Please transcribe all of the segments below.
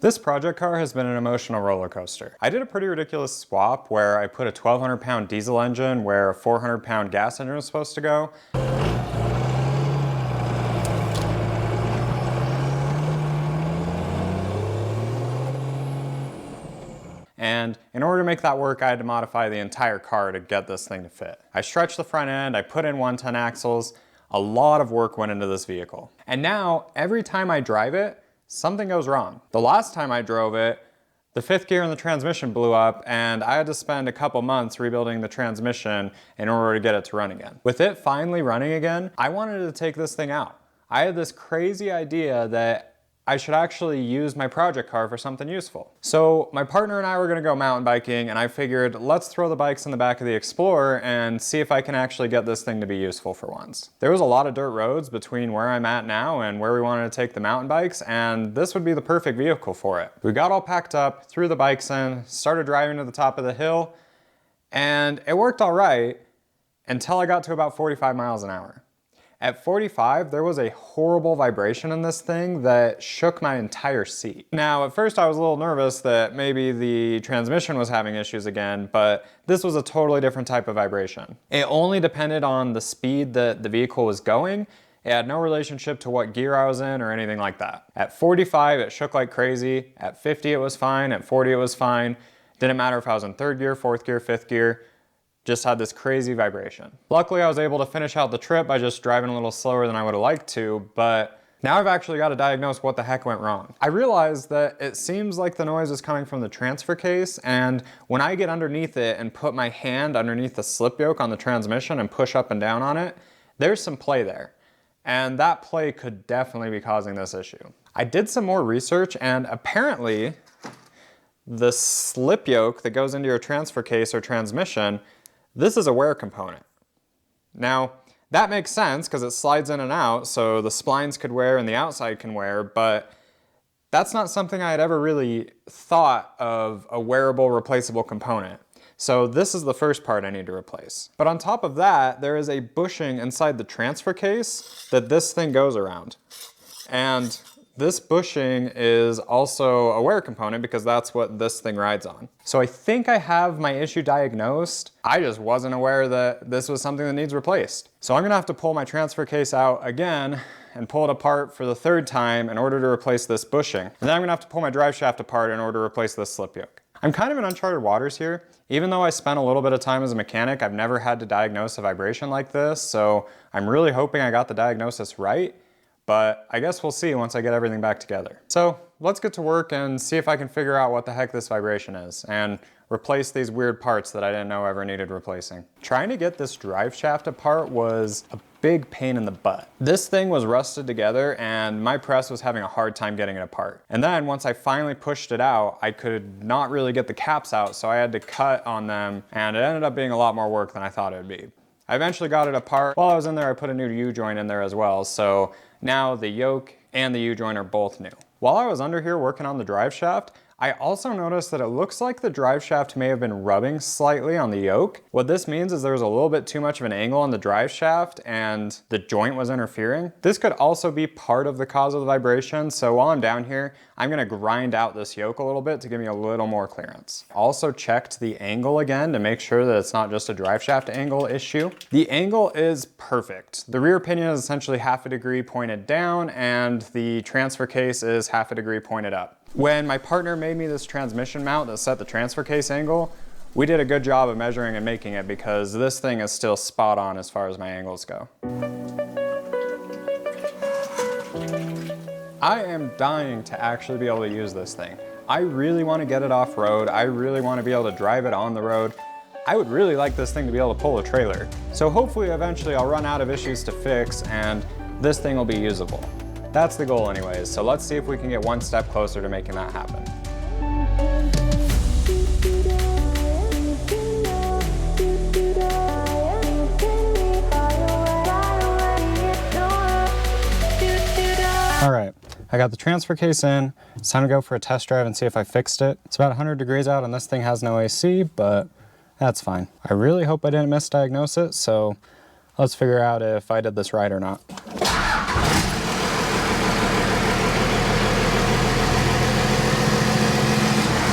This project car has been an emotional roller coaster. I did a pretty ridiculous swap where I put a 1,200-pound diesel engine where a 400-pound gas engine was supposed to go. And in order to make that work, I had to modify the entire car to get this thing to fit. I stretched the front end, I put in 110 axles. A lot of work went into this vehicle. And now, every time I drive it, something goes wrong. The last time I drove it, the fifth gear in the transmission blew up and I had to spend a couple months rebuilding the transmission in order to get it to run again. With it finally running again, I wanted to take this thing out. I had this crazy idea that I should actually use my project car for something useful. So my partner and I were gonna go mountain biking and I figured let's throw the bikes in the back of the Explorer and see if I can actually get this thing to be useful for once. There was a lot of dirt roads between where I'm at now and where we wanted to take the mountain bikes, and this would be the perfect vehicle for it. We got all packed up, threw the bikes in, started driving to the top of the hill, and it worked all right until I got to about 45 miles an hour. At 45, there was a horrible vibration in this thing that shook my entire seat. Now, at first I was a little nervous that maybe the transmission was having issues again, but this was a totally different type of vibration. It only depended on the speed that the vehicle was going. It had no relationship to what gear I was in or anything like that. At 45, it shook like crazy. At 50, it was fine. At 40, it was fine. Didn't matter if I was in third gear, fourth gear, fifth gear. Just had this crazy vibration. Luckily, I was able to finish out the trip by just driving a little slower than I would have liked to, but now I've actually got to diagnose what the heck went wrong. I realized that it seems like the noise is coming from the transfer case, and when I get underneath it and put my hand underneath the slip yoke on the transmission and push up and down on it, there's some play there. And that play could definitely be causing this issue. I did some more research, and apparently the slip yoke that goes into your transfer case or transmission, this is a wear component. Now, that makes sense because it slides in and out, so the splines could wear and the outside can wear, but that's not something I had ever really thought of a wearable, replaceable component. So this is the first part I need to replace. But on top of that, there is a bushing inside the transfer case that this thing goes around. And this bushing is also a wear component because that's what this thing rides on. So I think I have my issue diagnosed. I just wasn't aware that this was something that needs replaced. So I'm gonna have to pull my transfer case out again and pull it apart for the third time in order to replace this bushing. And then I'm gonna have to pull my drive shaft apart in order to replace this slip yoke. I'm kind of in uncharted waters here. Even though I spent a little bit of time as a mechanic, I've never had to diagnose a vibration like this, so I'm really hoping I got the diagnosis right. But I guess we'll see once I get everything back together. So let's get to work and see if I can figure out what the heck this vibration is and replace these weird parts that I didn't know ever needed replacing. Trying to get this drive shaft apart was a big pain in the butt. This thing was rusted together and my press was having a hard time getting it apart. And then once I finally pushed it out, I could not really get the caps out, so I had to cut on them, and it ended up being a lot more work than I thought it would be. I eventually got it apart. While I was in there, I put a new U-joint in there as well, so now the yoke and the U-joint are both new. While I was under here working on the drive shaft, I also noticed that it looks like the drive shaft may have been rubbing slightly on the yoke. What this means is there was a little bit too much of an angle on the drive shaft and the joint was interfering. This could also be part of the cause of the vibration, so while I'm down here, I'm gonna grind out this yoke a little bit to give me a little more clearance. Also checked the angle again to make sure that it's not just a drive shaft angle issue. The angle is perfect. The rear pinion is essentially 1/2 degree pointed down and the transfer case is 1/2 degree pointed up. When my partner made me this transmission mount that set the transfer case angle, we did a good job of measuring and making it because this thing is still spot on as far as my angles go. I am dying to actually be able to use this thing. I really want to get it off road. I really want to be able to drive it on the road. I would really like this thing to be able to pull a trailer. So hopefully eventually I'll run out of issues to fix and this thing will be usable. That's the goal anyways, so let's see if we can get one step closer to making that happen. All right, I got the transfer case in. It's time to go for a test drive and see if I fixed it. It's about 100 degrees out and this thing has no AC, but that's fine. I really hope I didn't misdiagnose it, so let's figure out if I did this right or not.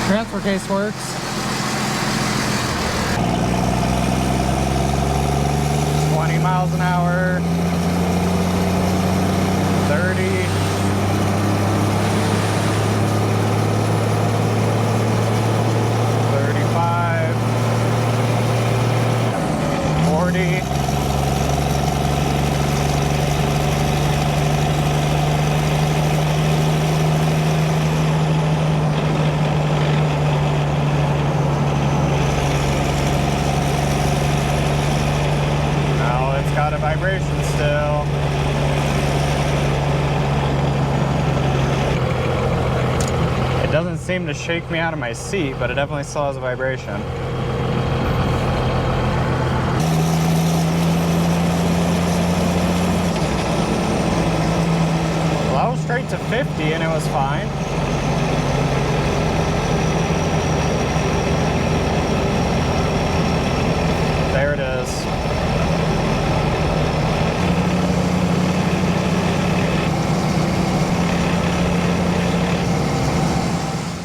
Transfer case works. 20 miles an hour. 30. 35. 40. Got a vibration still. It doesn't seem to shake me out of my seat, but it definitely still has a vibration. Well, I was straight to 50 and it was fine. There it is.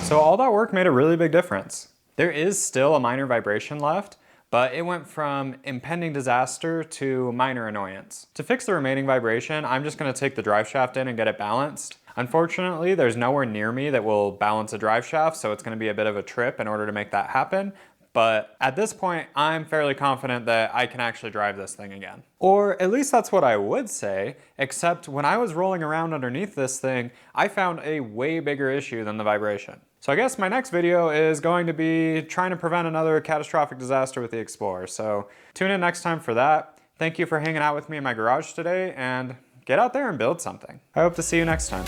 So all that work made a really big difference. There is still a minor vibration left, but it went from impending disaster to minor annoyance. To fix the remaining vibration, I'm just gonna take the drive shaft in and get it balanced. Unfortunately, there's nowhere near me that will balance a drive shaft, so it's gonna be a bit of a trip in order to make that happen. But at this point, I'm fairly confident that I can actually drive this thing again. Or at least that's what I would say, except when I was rolling around underneath this thing, I found a way bigger issue than the vibration. So I guess my next video is going to be trying to prevent another catastrophic disaster with the Explorer. So tune in next time for that. Thank you for hanging out with me in my garage today, and get out there and build something. I hope to see you next time.